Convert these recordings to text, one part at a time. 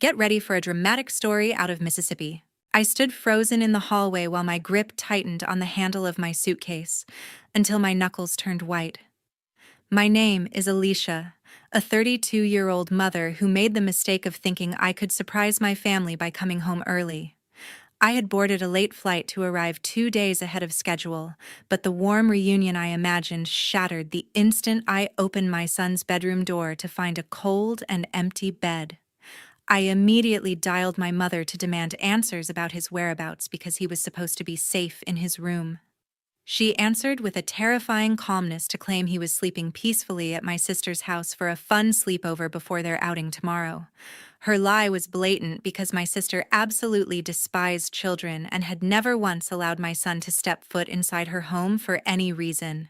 Get ready for a dramatic story out of Mississippi. I stood frozen in the hallway while my grip tightened on the handle of my suitcase, until my knuckles turned white. My name is Alicia, a 32-year-old mother who made the mistake of thinking I could surprise my family by coming home early. I had boarded a late flight to arrive 2 days ahead of schedule, but the warm reunion I imagined shattered the instant I opened my son's bedroom door to find a cold and empty bed. I immediately dialed my mother to demand answers about his whereabouts because he was supposed to be safe in his room. She answered with a terrifying calmness to claim he was sleeping peacefully at my sister's house for a fun sleepover before their outing tomorrow. Her lie was blatant because my sister absolutely despised children and had never once allowed my son to step foot inside her home for any reason.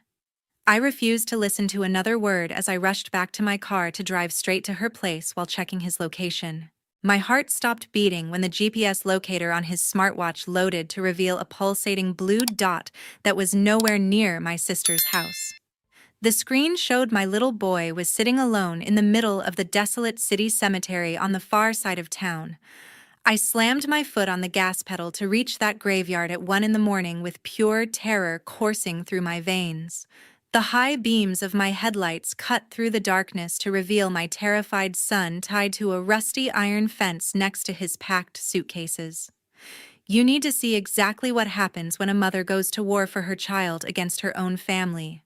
I refused to listen to another word as I rushed back to my car to drive straight to her place while checking his location. My heart stopped beating when the GPS locator on his smartwatch loaded to reveal a pulsating blue dot that was nowhere near my sister's house. The screen showed my little boy was sitting alone in the middle of the desolate city cemetery on the far side of town. I slammed my foot on the gas pedal to reach that graveyard at 1 a.m. with pure terror coursing through my veins. The high beams of my headlights cut through the darkness to reveal my terrified son tied to a rusty iron fence next to his packed suitcases. You need to see exactly what happens when a mother goes to war for her child against her own family.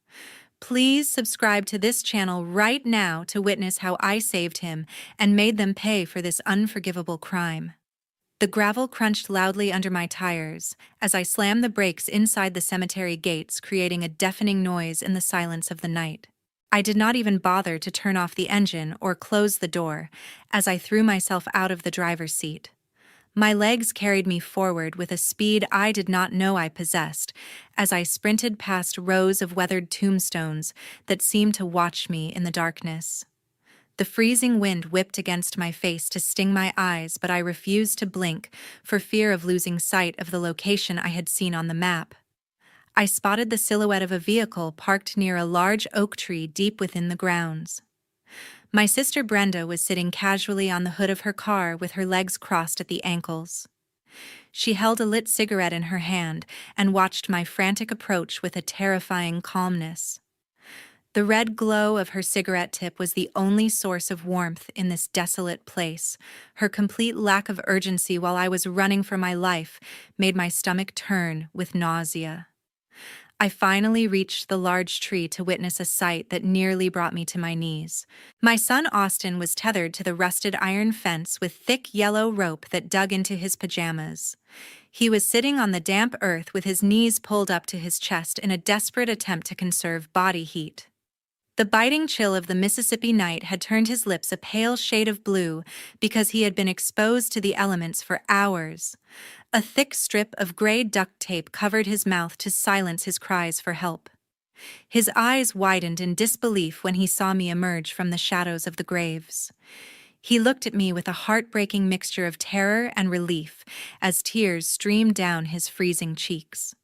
Please subscribe to this channel right now to witness how I saved him and made them pay for this unforgivable crime. The gravel crunched loudly under my tires as I slammed the brakes inside the cemetery gates, creating a deafening noise in the silence of the night. I did not even bother to turn off the engine or close the door as I threw myself out of the driver's seat. My legs carried me forward with a speed I did not know I possessed as I sprinted past rows of weathered tombstones that seemed to watch me in the darkness. The freezing wind whipped against my face to sting my eyes, but I refused to blink for fear of losing sight of the location I had seen on the map. I spotted the silhouette of a vehicle parked near a large oak tree deep within the grounds. My sister Brenda was sitting casually on the hood of her car with her legs crossed at the ankles. She held a lit cigarette in her hand and watched my frantic approach with a terrifying calmness. The red glow of her cigarette tip was the only source of warmth in this desolate place. Her complete lack of urgency while I was running for my life made my stomach turn with nausea. I finally reached the large tree to witness a sight that nearly brought me to my knees. My son Austin was tethered to the rusted iron fence with thick yellow rope that dug into his pajamas. He was sitting on the damp earth with his knees pulled up to his chest in a desperate attempt to conserve body heat. The biting chill of the Mississippi night had turned his lips a pale shade of blue because he had been exposed to the elements for hours. A thick strip of gray duct tape covered his mouth to silence his cries for help. His eyes widened in disbelief when he saw me emerge from the shadows of the graves. He looked at me with a heartbreaking mixture of terror and relief as tears streamed down his freezing cheeks.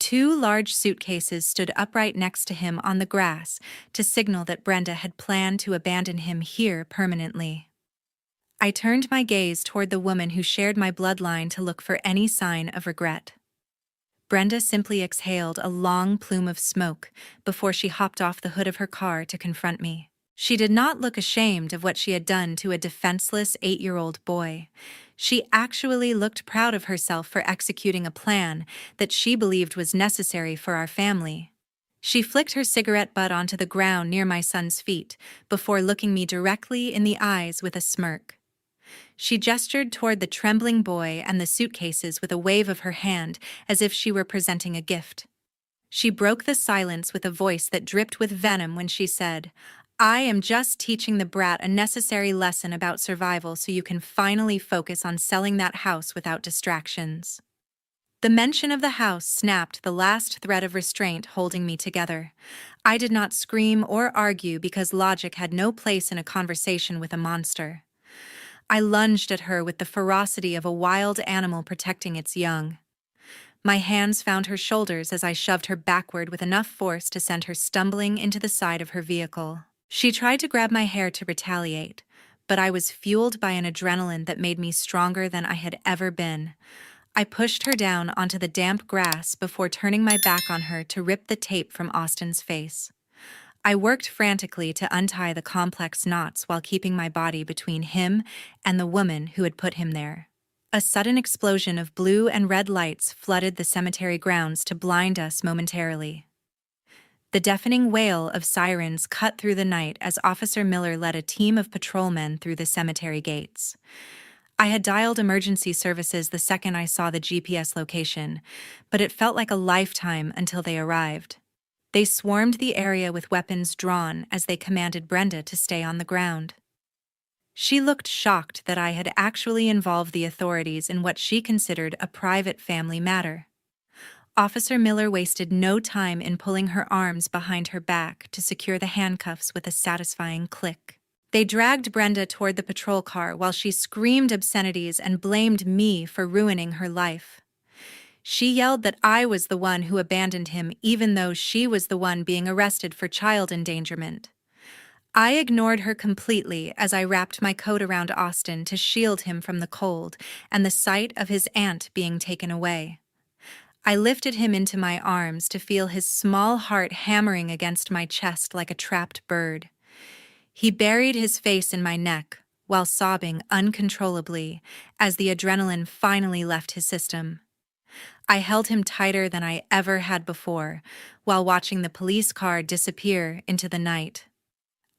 2 large suitcases stood upright next to him on the grass to signal that Brenda had planned to abandon him here permanently. I turned my gaze toward the woman who shared my bloodline to look for any sign of regret. Brenda simply exhaled a long plume of smoke before she hopped off the hood of her car to confront me. She did not look ashamed of what she had done to a defenseless 8-year-old boy. She actually looked proud of herself for executing a plan that she believed was necessary for our family. She flicked her cigarette butt onto the ground near my son's feet before looking me directly in the eyes with a smirk. She gestured toward the trembling boy and the suitcases with a wave of her hand as if she were presenting a gift. She broke the silence with a voice that dripped with venom when she said, "I am just teaching the brat a necessary lesson about survival so you can finally focus on selling that house without distractions." The mention of the house snapped the last thread of restraint holding me together. I did not scream or argue because logic had no place in a conversation with a monster. I lunged at her with the ferocity of a wild animal protecting its young. My hands found her shoulders as I shoved her backward with enough force to send her stumbling into the side of her vehicle. She tried to grab my hair to retaliate, but I was fueled by an adrenaline that made me stronger than I had ever been. I pushed her down onto the damp grass before turning my back on her to rip the tape from Austin's face. I worked frantically to untie the complex knots while keeping my body between him and the woman who had put him there. A sudden explosion of blue and red lights flooded the cemetery grounds to blind us momentarily. The deafening wail of sirens cut through the night as Officer Miller led a team of patrolmen through the cemetery gates. I had dialed emergency services the second I saw the GPS location, but it felt like a lifetime until they arrived. They swarmed the area with weapons drawn as they commanded Brenda to stay on the ground. She looked shocked that I had actually involved the authorities in what she considered a private family matter. Officer Miller wasted no time in pulling her arms behind her back to secure the handcuffs with a satisfying click. They dragged Brenda toward the patrol car while she screamed obscenities and blamed me for ruining her life. She yelled that I was the one who abandoned him, even though she was the one being arrested for child endangerment. I ignored her completely as I wrapped my coat around Austin to shield him from the cold and the sight of his aunt being taken away. I lifted him into my arms to feel his small heart hammering against my chest like a trapped bird. He buried his face in my neck while sobbing uncontrollably as the adrenaline finally left his system. I held him tighter than I ever had before while watching the police car disappear into the night.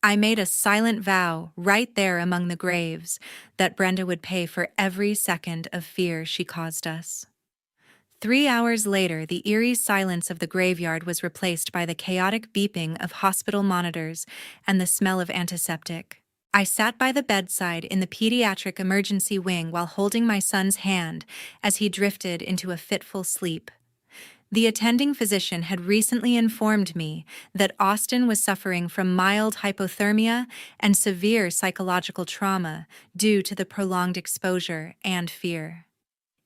I made a silent vow right there among the graves that Brenda would pay for every second of fear she caused us. 3 hours later, the eerie silence of the graveyard was replaced by the chaotic beeping of hospital monitors and the smell of antiseptic. I sat by the bedside in the pediatric emergency wing while holding my son's hand as he drifted into a fitful sleep. The attending physician had recently informed me that Austin was suffering from mild hypothermia and severe psychological trauma due to the prolonged exposure and fear.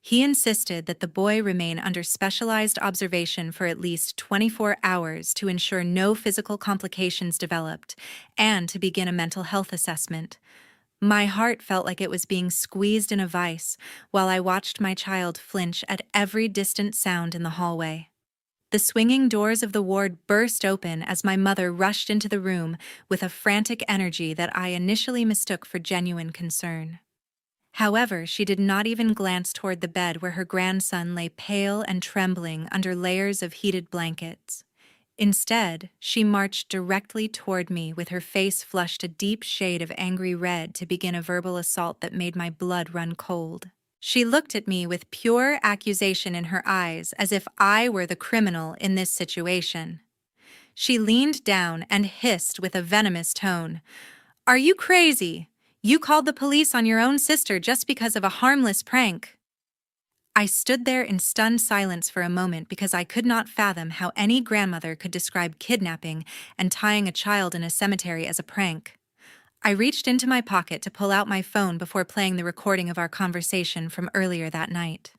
He insisted that the boy remain under specialized observation for at least 24 hours to ensure no physical complications developed and to begin a mental health assessment. My heart felt like it was being squeezed in a vice while I watched my child flinch at every distant sound in the hallway. The swinging doors of the ward burst open as my mother rushed into the room with a frantic energy that I initially mistook for genuine concern. However, she did not even glance toward the bed where her grandson lay pale and trembling under layers of heated blankets. Instead, she marched directly toward me with her face flushed a deep shade of angry red to begin a verbal assault that made my blood run cold. She looked at me with pure accusation in her eyes as if I were the criminal in this situation. She leaned down and hissed with a venomous tone, "Are you crazy? You called the police on your own sister just because of a harmless prank." I stood there in stunned silence for a moment because I could not fathom how any grandmother could describe kidnapping and tying a child in a cemetery as a prank. I reached into my pocket to pull out my phone before playing the recording of our conversation from earlier that night.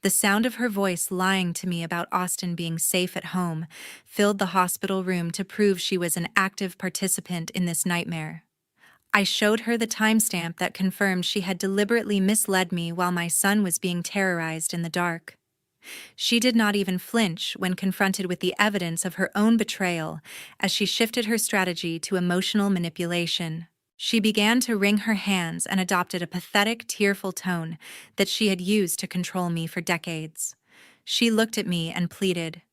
The sound of her voice lying to me about Austin being safe at home filled the hospital room to prove she was an active participant in this nightmare. I showed her the timestamp that confirmed she had deliberately misled me while my son was being terrorized in the dark. She did not even flinch when confronted with the evidence of her own betrayal as she shifted her strategy to emotional manipulation. She began to wring her hands and adopted a pathetic, tearful tone that she had used to control me for decades. She looked at me and pleaded,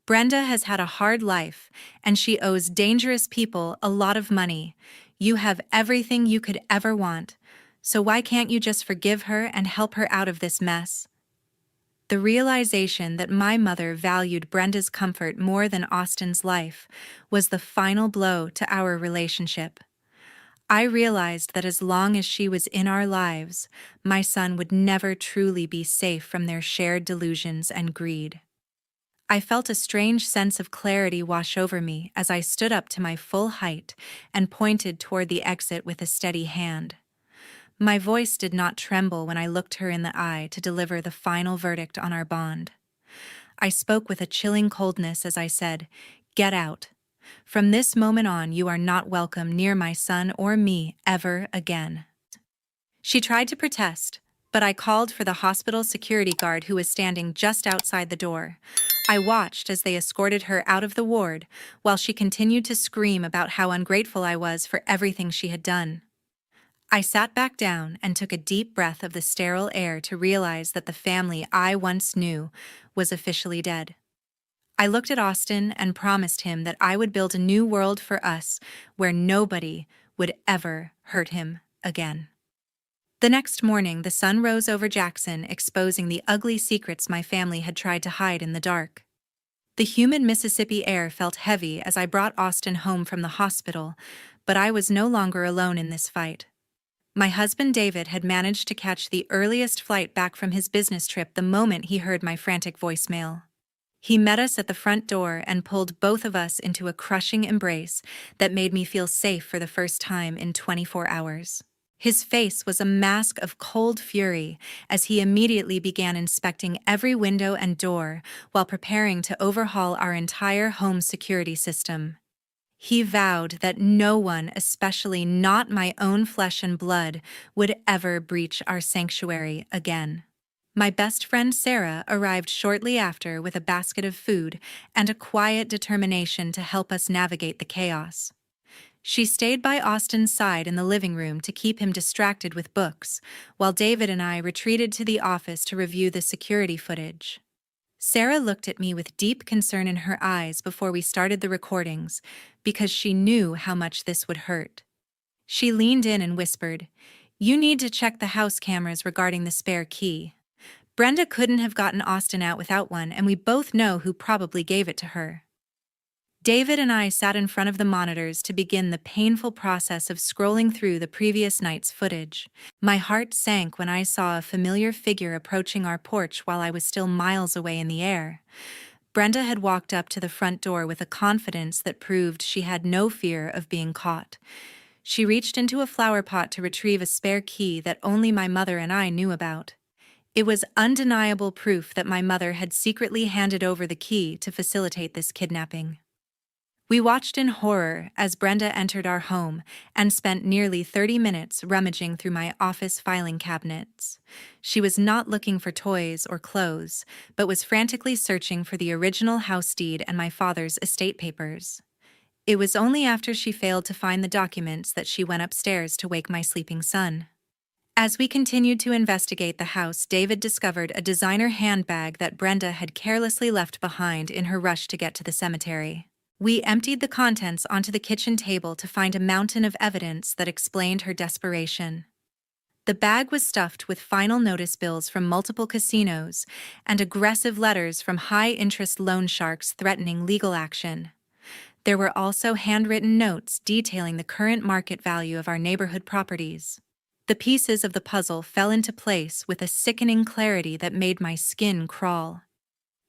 "Brenda has had a hard life, and she owes dangerous people a lot of money. You have everything you could ever want, so why can't you just forgive her and help her out of this mess?" The realization that my mother valued Brenda's comfort more than Austin's life was the final blow to our relationship. I realized that as long as she was in our lives, my son would never truly be safe from their shared delusions and greed. I felt a strange sense of clarity wash over me as I stood up to my full height and pointed toward the exit with a steady hand. My voice did not tremble when I looked her in the eye to deliver the final verdict on our bond. I spoke with a chilling coldness as I said, "Get out. From this moment on, you are not welcome near my son or me ever again." She tried to protest, but I called for the hospital security guard who was standing just outside the door. I watched as they escorted her out of the ward, while she continued to scream about how ungrateful I was for everything she had done. I sat back down and took a deep breath of the sterile air to realize that the family I once knew was officially dead. I looked at Austin and promised him that I would build a new world for us where nobody would ever hurt him again. The next morning, the sun rose over Jackson, exposing the ugly secrets my family had tried to hide in the dark. The humid Mississippi air felt heavy as I brought Austin home from the hospital, but I was no longer alone in this fight. My husband David had managed to catch the earliest flight back from his business trip the moment he heard my frantic voicemail. He met us at the front door and pulled both of us into a crushing embrace that made me feel safe for the first time in 24 hours. His face was a mask of cold fury as he immediately began inspecting every window and door while preparing to overhaul our entire home security system. He vowed that no one, especially not my own flesh and blood, would ever breach our sanctuary again. My best friend Sarah arrived shortly after with a basket of food and a quiet determination to help us navigate the chaos. She stayed by Austin's side in the living room to keep him distracted with books, while David and I retreated to the office to review the security footage. Sarah looked at me with deep concern in her eyes before we started the recordings, because she knew how much this would hurt. She leaned in and whispered, "You need to check the house cameras regarding the spare key. Brenda couldn't have gotten Austin out without one, and we both know who probably gave it to her." David and I sat in front of the monitors to begin the painful process of scrolling through the previous night's footage. My heart sank when I saw a familiar figure approaching our porch while I was still miles away in the air. Brenda had walked up to the front door with a confidence that proved she had no fear of being caught. She reached into a flower pot to retrieve a spare key that only my mother and I knew about. It was undeniable proof that my mother had secretly handed over the key to facilitate this kidnapping. We watched in horror as Brenda entered our home and spent nearly 30 minutes rummaging through my office filing cabinets. She was not looking for toys or clothes, but was frantically searching for the original house deed and my father's estate papers. It was only after she failed to find the documents that she went upstairs to wake my sleeping son. As we continued to investigate the house, David discovered a designer handbag that Brenda had carelessly left behind in her rush to get to the cemetery. We emptied the contents onto the kitchen table to find a mountain of evidence that explained her desperation. The bag was stuffed with final notice bills from multiple casinos and aggressive letters from high-interest loan sharks threatening legal action. There were also handwritten notes detailing the current market value of our neighborhood properties. The pieces of the puzzle fell into place with a sickening clarity that made my skin crawl.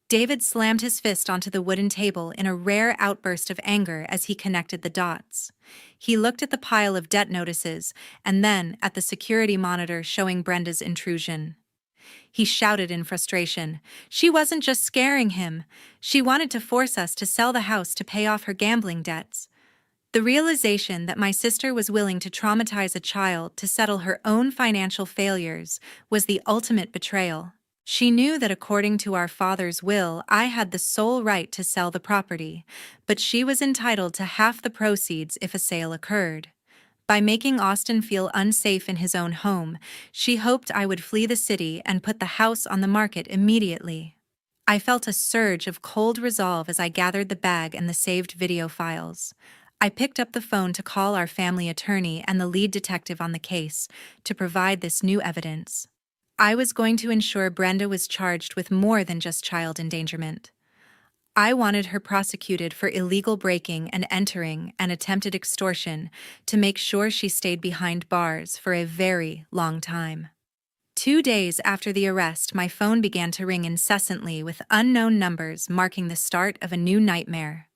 David slammed his fist onto the wooden table in a rare outburst of anger as he connected the dots. He looked at the pile of debt notices and then at the security monitor showing Brenda's intrusion. He shouted in frustration, "She wasn't just scaring him. She wanted to force us to sell the house to pay off her gambling debts." The realization that my sister was willing to traumatize a child to settle her own financial failures was the ultimate betrayal. She knew that according to our father's will, I had the sole right to sell the property, but she was entitled to half the proceeds if a sale occurred. By making Austin feel unsafe in his own home, she hoped I would flee the city and put the house on the market immediately. I felt a surge of cold resolve as I gathered the bag and the saved video files. I picked up the phone to call our family attorney and the lead detective on the case to provide this new evidence. I was going to ensure Brenda was charged with more than just child endangerment. I wanted her prosecuted for illegal breaking and entering and attempted extortion to make sure she stayed behind bars for a very long time. 2 days after the arrest, my phone began to ring incessantly with unknown numbers, marking the start of a new nightmare.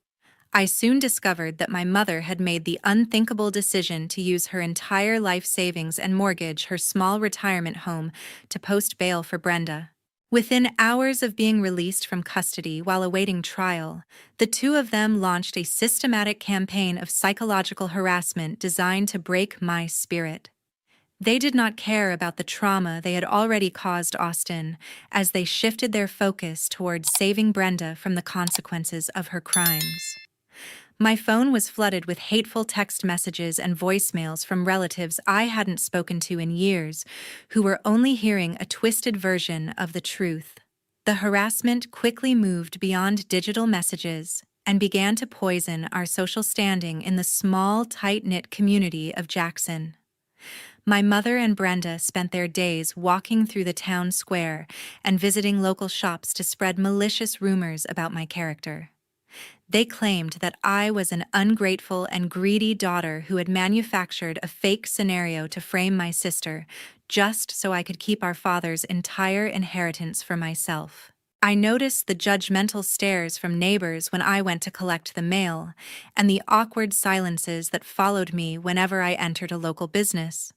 I soon discovered that my mother had made the unthinkable decision to use her entire life savings and mortgage her small retirement home to post bail for Brenda. Within hours of being released from custody while awaiting trial, the two of them launched a systematic campaign of psychological harassment designed to break my spirit. They did not care about the trauma they had already caused Austin, as they shifted their focus towards saving Brenda from the consequences of her crimes. My phone was flooded with hateful text messages and voicemails from relatives I hadn't spoken to in years, who were only hearing a twisted version of the truth. The harassment quickly moved beyond digital messages and began to poison our social standing in the small, tight-knit community of Jackson. My mother and Brenda spent their days walking through the town square and visiting local shops to spread malicious rumors about my character. They claimed that I was an ungrateful and greedy daughter who had manufactured a fake scenario to frame my sister, just so I could keep our father's entire inheritance for myself. I noticed the judgmental stares from neighbors when I went to collect the mail, and the awkward silences that followed me whenever I entered a local business.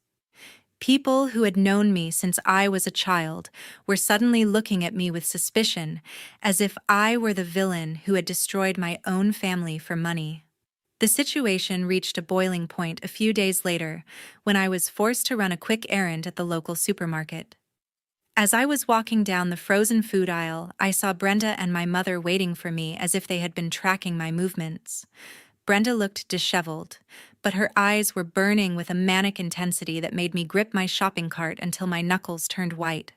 People who had known me since I was a child were suddenly looking at me with suspicion, as if I were the villain who had destroyed my own family for money. The situation reached a boiling point a few days later when I was forced to run a quick errand at the local supermarket. As I was walking down the frozen food aisle, I saw Brenda and my mother waiting for me as if they had been tracking my movements. Brenda looked disheveled, but her eyes were burning with a manic intensity that made me grip my shopping cart until my knuckles turned white.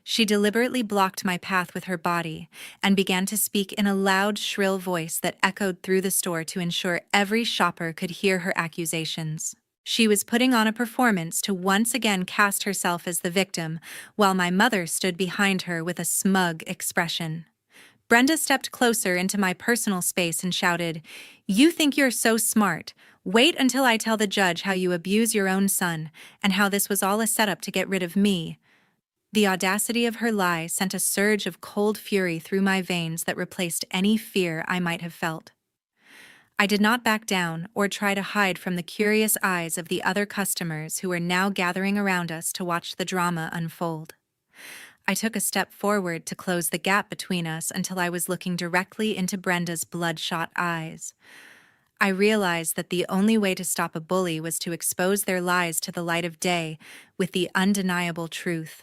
She deliberately blocked my path with her body and began to speak in a loud, shrill voice that echoed through the store to ensure every shopper could hear her accusations. She was putting on a performance to once again cast herself as the victim, while my mother stood behind her with a smug expression. Brenda stepped closer into my personal space and shouted, "You think you're so smart. Wait until I tell the judge how you abuse your own son, and how this was all a setup to get rid of me." The audacity of her lie sent a surge of cold fury through my veins that replaced any fear I might have felt. I did not back down or try to hide from the curious eyes of the other customers who were now gathering around us to watch the drama unfold. I took a step forward to close the gap between us until I was looking directly into Brenda's bloodshot eyes. I realized that the only way to stop a bully was to expose their lies to the light of day with the undeniable truth.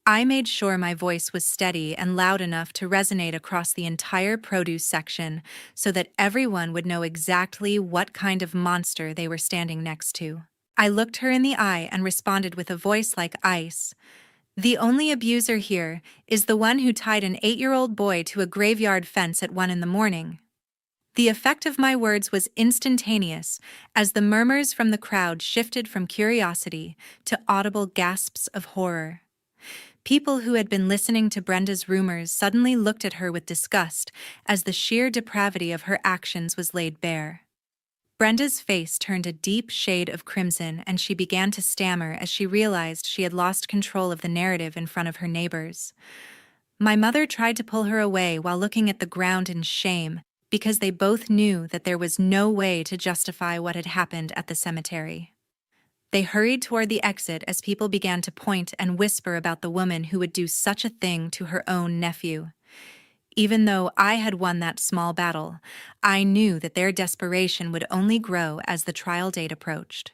I made sure my voice was steady and loud enough to resonate across the entire produce section so that everyone would know exactly what kind of monster they were standing next to. I looked her in the eye and responded with a voice like ice. "The only abuser here is the one who tied an 8-year-old boy to a graveyard fence at 1 in the morning." The effect of my words was instantaneous, as the murmurs from the crowd shifted from curiosity to audible gasps of horror. People who had been listening to Brenda's rumors suddenly looked at her with disgust as the sheer depravity of her actions was laid bare. Brenda's face turned a deep shade of crimson and she began to stammer as she realized she had lost control of the narrative in front of her neighbors. My mother tried to pull her away while looking at the ground in shame, because they both knew that there was no way to justify what had happened at the cemetery. They hurried toward the exit as people began to point and whisper about the woman who would do such a thing to her own nephew. Even though I had won that small battle, I knew that their desperation would only grow as the trial date approached.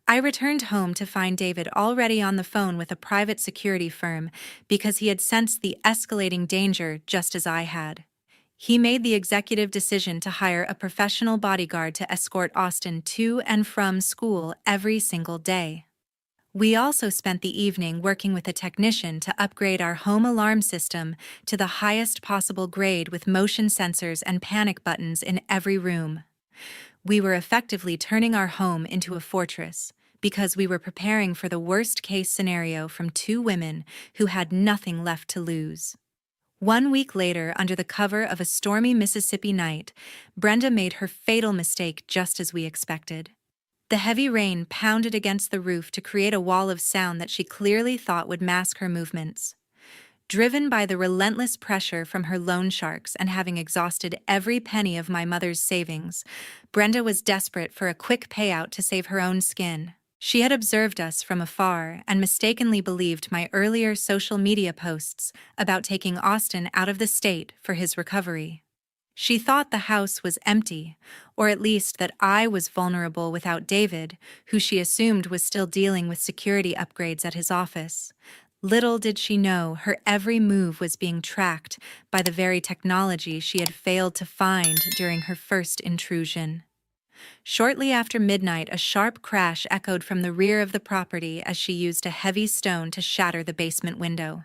I returned home to find David already on the phone with a private security firm because he had sensed the escalating danger just as I had. He made the executive decision to hire a professional bodyguard to escort Austin to and from school every single day. We also spent the evening working with a technician to upgrade our home alarm system to the highest possible grade with motion sensors and panic buttons in every room. We were effectively turning our home into a fortress because we were preparing for the worst-case scenario from two women who had nothing left to lose. 1 week later, under the cover of a stormy Mississippi night, Brenda made her fatal mistake just as we expected. The heavy rain pounded against the roof to create a wall of sound that she clearly thought would mask her movements. Driven by the relentless pressure from her loan sharks and having exhausted every penny of my mother's savings, Brenda was desperate for a quick payout to save her own skin. She had observed us from afar and mistakenly believed my earlier social media posts about taking Austin out of the state for his recovery. She thought the house was empty, or at least that I was vulnerable without David, who she assumed was still dealing with security upgrades at his office. Little did she know her every move was being tracked by the very technology she had failed to find during her first intrusion. Shortly after midnight, a sharp crash echoed from the rear of the property as she used a heavy stone to shatter the basement window.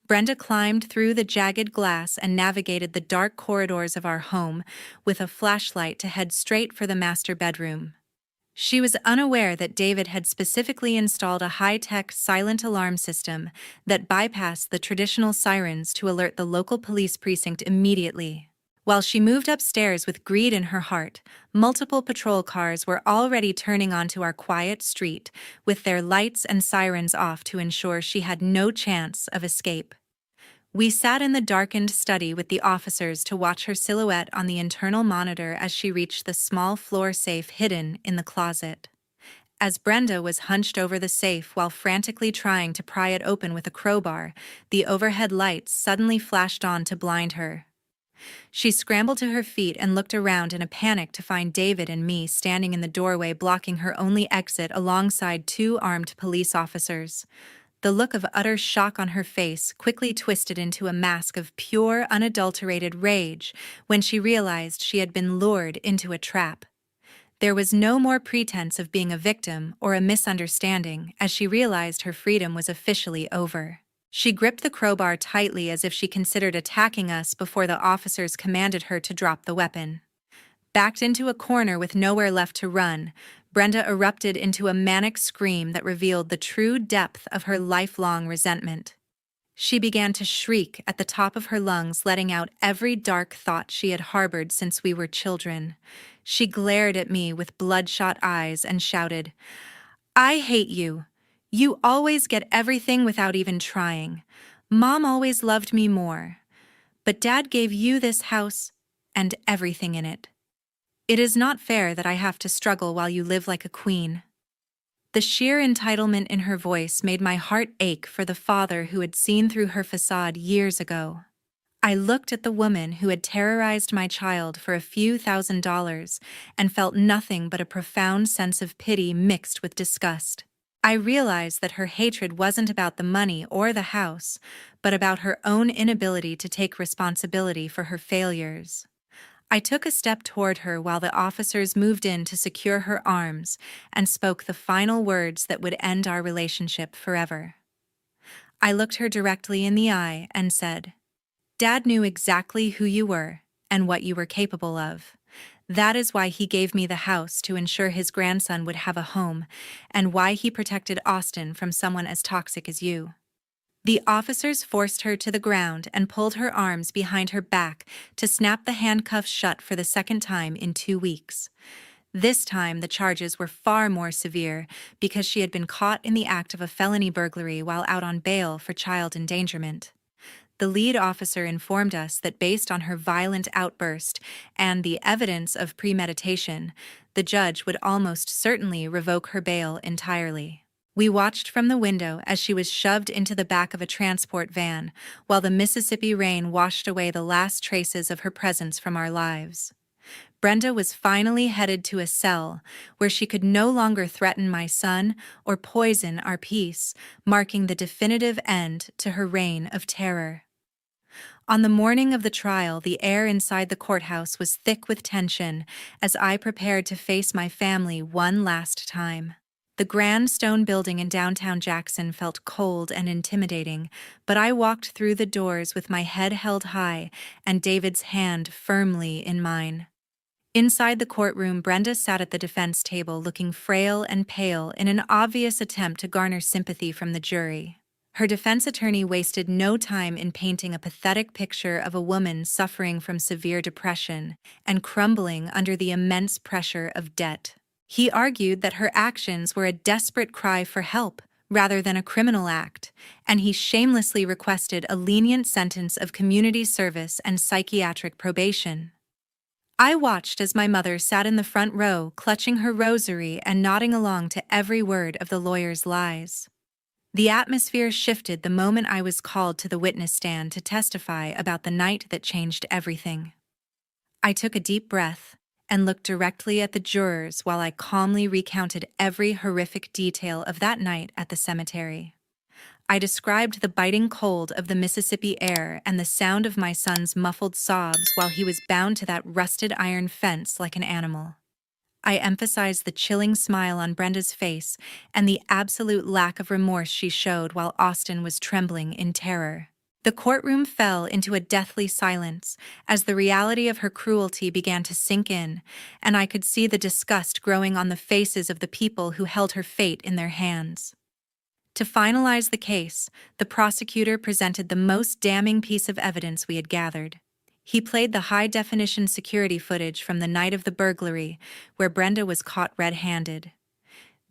Brenda climbed through the jagged glass and navigated the dark corridors of our home with a flashlight to head straight for the master bedroom. She was unaware that David had specifically installed a high-tech silent alarm system that bypassed the traditional sirens to alert the local police precinct immediately. While she moved upstairs with greed in her heart, multiple patrol cars were already turning onto our quiet street, with their lights and sirens off to ensure she had no chance of escape. We sat in the darkened study with the officers to watch her silhouette on the internal monitor as she reached the small floor safe hidden in the closet. As Brenda was hunched over the safe while frantically trying to pry it open with a crowbar, the overhead lights suddenly flashed on to blind her. She scrambled to her feet and looked around in a panic to find David and me standing in the doorway blocking her only exit alongside two armed police officers. The look of utter shock on her face quickly twisted into a mask of pure, unadulterated rage when she realized she had been lured into a trap. There was no more pretense of being a victim or a misunderstanding as she realized her freedom was officially over. She gripped the crowbar tightly as if she considered attacking us before the officers commanded her to drop the weapon. Backed into a corner with nowhere left to run, Brenda erupted into a manic scream that revealed the true depth of her lifelong resentment. She began to shriek at the top of her lungs, letting out every dark thought she had harbored since we were children. She glared at me with bloodshot eyes and shouted, "I hate you. You always get everything without even trying. Mom always loved me more. But Dad gave you this house and everything in it. It is not fair that I have to struggle while you live like a queen." The sheer entitlement in her voice made my heart ache for the father who had seen through her facade years ago. I looked at the woman who had terrorized my child for a few $1,000s and felt nothing but a profound sense of pity mixed with disgust. I realized that her hatred wasn't about the money or the house, but about her own inability to take responsibility for her failures. I took a step toward her while the officers moved in to secure her arms and spoke the final words that would end our relationship forever. I looked her directly in the eye and said, "Dad knew exactly who you were and what you were capable of. That is why he gave me the house to ensure his grandson would have a home, and why he protected Austin from someone as toxic as you." The officers forced her to the ground and pulled her arms behind her back to snap the handcuffs shut for the second time in 2 weeks. This time, the charges were far more severe because she had been caught in the act of a felony burglary while out on bail for child endangerment. The lead officer informed us that based on her violent outburst and the evidence of premeditation, the judge would almost certainly revoke her bail entirely. We watched from the window as she was shoved into the back of a transport van, while the Mississippi rain washed away the last traces of her presence from our lives. Brenda was finally headed to a cell where she could no longer threaten my son or poison our peace, marking the definitive end to her reign of terror. On the morning of the trial, the air inside the courthouse was thick with tension as I prepared to face my family one last time. The grand stone building in downtown Jackson felt cold and intimidating, but I walked through the doors with my head held high and David's hand firmly in mine. Inside the courtroom, Brenda sat at the defense table looking frail and pale in an obvious attempt to garner sympathy from the jury. Her defense attorney wasted no time in painting a pathetic picture of a woman suffering from severe depression and crumbling under the immense pressure of debt. He argued that her actions were a desperate cry for help rather than a criminal act, and he shamelessly requested a lenient sentence of community service and psychiatric probation. I watched as my mother sat in the front row, clutching her rosary and nodding along to every word of the lawyer's lies. The atmosphere shifted the moment I was called to the witness stand to testify about the night that changed everything. I took a deep breath and looked directly at the jurors while I calmly recounted every horrific detail of that night at the cemetery. I described the biting cold of the Mississippi air and the sound of my son's muffled sobs while he was bound to that rusted iron fence like an animal. I emphasized the chilling smile on Brenda's face and the absolute lack of remorse she showed while Austin was trembling in terror. The courtroom fell into a deathly silence as the reality of her cruelty began to sink in, and I could see the disgust growing on the faces of the people who held her fate in their hands. To finalize the case, the prosecutor presented the most damning piece of evidence we had gathered. He played the high-definition security footage from the night of the burglary, where Brenda was caught red-handed.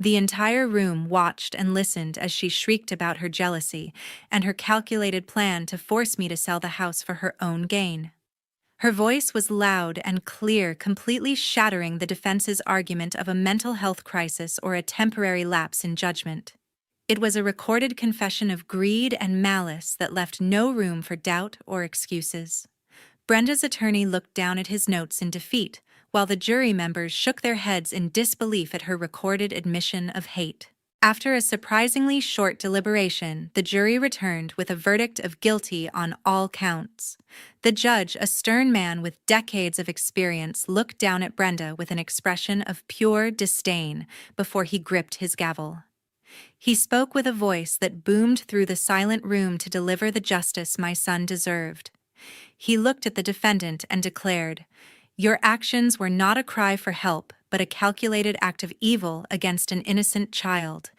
The entire room watched and listened as she shrieked about her jealousy and her calculated plan to force me to sell the house for her own gain. Her voice was loud and clear, completely shattering the defense's argument of a mental health crisis or a temporary lapse in judgment. It was a recorded confession of greed and malice that left no room for doubt or excuses. Brenda's attorney looked down at his notes in defeat, while the jury members shook their heads in disbelief at her recorded admission of hate. After a surprisingly short deliberation, the jury returned with a verdict of guilty on all counts. The judge, a stern man with decades of experience, looked down at Brenda with an expression of pure disdain before he gripped his gavel. He spoke with a voice that boomed through the silent room to deliver the justice my son deserved. He looked at the defendant and declared, "Your actions were not a cry for help, but a calculated act of evil against an innocent child.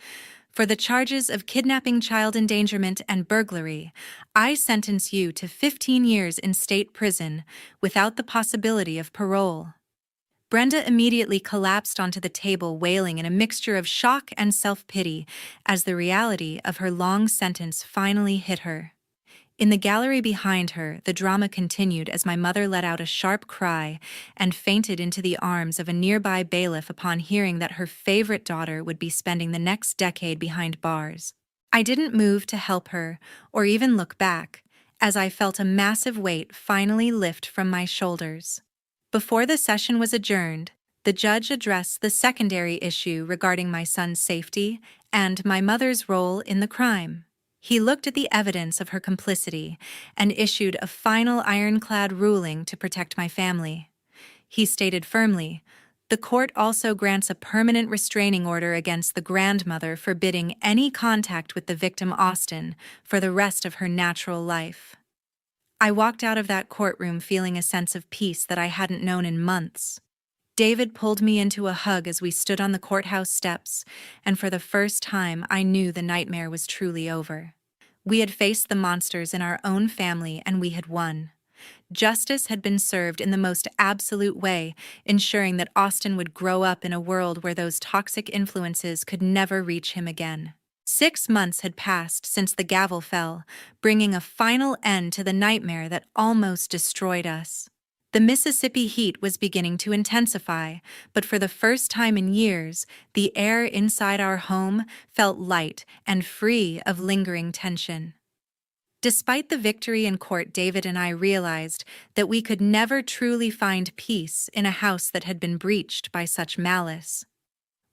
For the charges of kidnapping, child endangerment, and burglary, I sentence you to 15 years in state prison without the possibility of parole." Brenda immediately collapsed onto the table, wailing in a mixture of shock and self-pity as the reality of her long sentence finally hit her. In the gallery behind her, the drama continued as my mother let out a sharp cry and fainted into the arms of a nearby bailiff upon hearing that her favorite daughter would be spending the next decade behind bars. I didn't move to help her or even look back, as I felt a massive weight finally lift from my shoulders. Before the session was adjourned, the judge addressed the secondary issue regarding my son's safety and my mother's role in the crime. He looked at the evidence of her complicity and issued a final ironclad ruling to protect my family. He stated firmly, "The court also grants a permanent restraining order against the grandmother, forbidding any contact with the victim Austin for the rest of her natural life." I walked out of that courtroom feeling a sense of peace that I hadn't known in months. David pulled me into a hug as we stood on the courthouse steps, and for the first time I knew the nightmare was truly over. We had faced the monsters in our own family and we had won. Justice had been served in the most absolute way, ensuring that Austin would grow up in a world where those toxic influences could never reach him again. 6 months had passed since the gavel fell, bringing a final end to the nightmare that almost destroyed us. The Mississippi heat was beginning to intensify, but for the first time in years, the air inside our home felt light and free of lingering tension. Despite the victory in court, David and I realized that we could never truly find peace in a house that had been breached by such malice.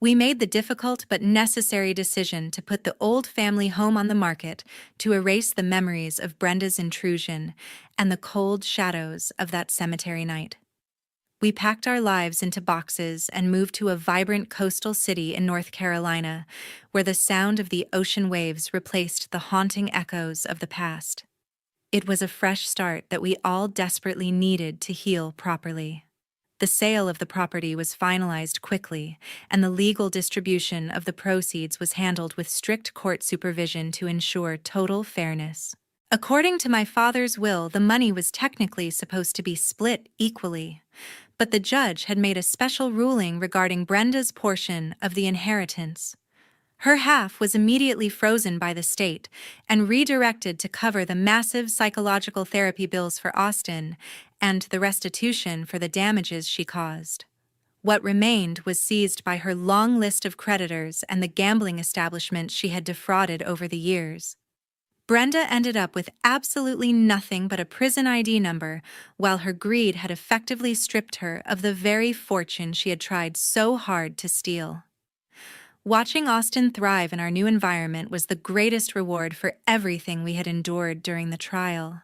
We made the difficult but necessary decision to put the old family home on the market to erase the memories of Brenda's intrusion and the cold shadows of that cemetery night. We packed our lives into boxes and moved to a vibrant coastal city in North Carolina, where the sound of the ocean waves replaced the haunting echoes of the past. It was a fresh start that we all desperately needed to heal properly. The sale of the property was finalized quickly, and the legal distribution of the proceeds was handled with strict court supervision to ensure total fairness. According to my father's will, the money was technically supposed to be split equally, but the judge had made a special ruling regarding Brenda's portion of the inheritance. Her half was immediately frozen by the state and redirected to cover the massive psychological therapy bills for Austin and the restitution for the damages she caused. What remained was seized by her long list of creditors and the gambling establishment she had defrauded over the years. Brenda ended up with absolutely nothing but a prison ID number, while her greed had effectively stripped her of the very fortune she had tried so hard to steal. Watching Austin thrive in our new environment was the greatest reward for everything we had endured during the trial.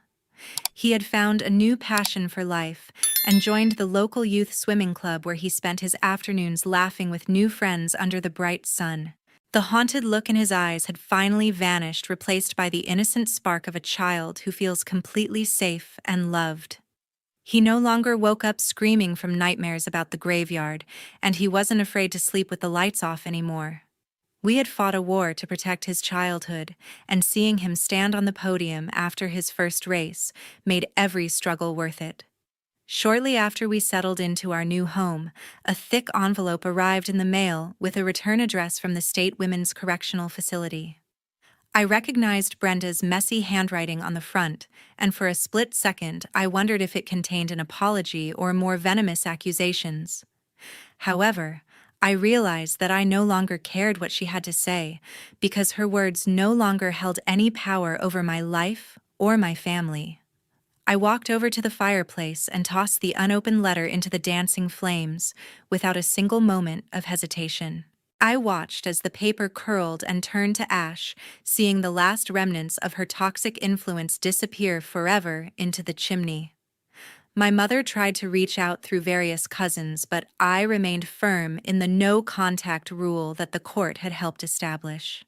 He had found a new passion for life and joined the local youth swimming club where he spent his afternoons laughing with new friends under the bright sun. The haunted look in his eyes had finally vanished, replaced by the innocent spark of a child who feels completely safe and loved. He no longer woke up screaming from nightmares about the graveyard, and he wasn't afraid to sleep with the lights off anymore. We had fought a war to protect his childhood, and seeing him stand on the podium after his first race made every struggle worth it. Shortly after we settled into our new home, a thick envelope arrived in the mail with a return address from the State Women's Correctional Facility. I recognized Brenda's messy handwriting on the front, and for a split second I wondered if it contained an apology or more venomous accusations. However, I realized that I no longer cared what she had to say, because her words no longer held any power over my life or my family. I walked over to the fireplace and tossed the unopened letter into the dancing flames, without a single moment of hesitation. I watched as the paper curled and turned to ash, seeing the last remnants of her toxic influence disappear forever into the chimney. My mother tried to reach out through various cousins, but I remained firm in the no-contact rule that the court had helped establish.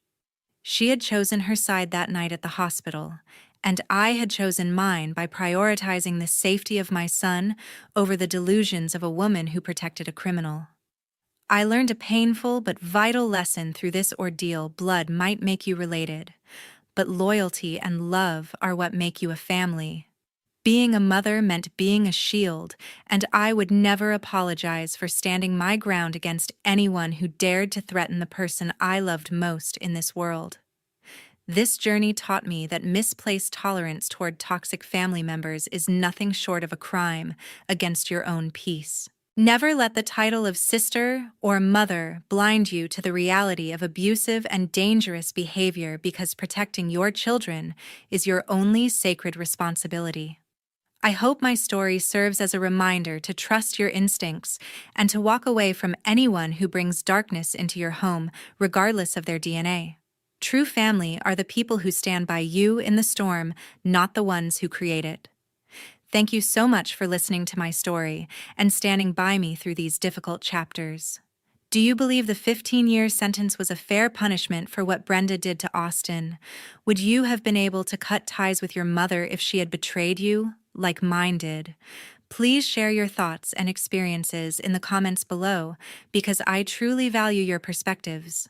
She had chosen her side that night at the hospital, and I had chosen mine by prioritizing the safety of my son over the delusions of a woman who protected a criminal. I learned a painful but vital lesson through this ordeal. Blood might make you related, but loyalty and love are what make you a family. Being a mother meant being a shield, and I would never apologize for standing my ground against anyone who dared to threaten the person I loved most in this world. This journey taught me that misplaced tolerance toward toxic family members is nothing short of a crime against your own peace. Never let the title of sister or mother blind you to the reality of abusive and dangerous behavior, because protecting your children is your only sacred responsibility. I hope my story serves as a reminder to trust your instincts and to walk away from anyone who brings darkness into your home, regardless of their DNA. True family are the people who stand by you in the storm, not the ones who create it. Thank you so much for listening to my story and standing by me through these difficult chapters. Do you believe the 15-year sentence was a fair punishment for what Brenda did to Austin? Would you have been able to cut ties with your mother if she had betrayed you, like mine did? Please share your thoughts and experiences in the comments below, because I truly value your perspectives.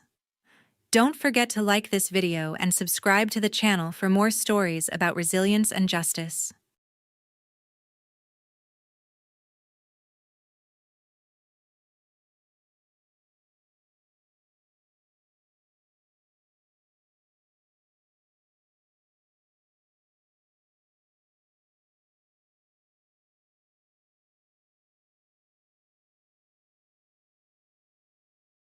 Don't forget to like this video and subscribe to the channel for more stories about resilience and justice.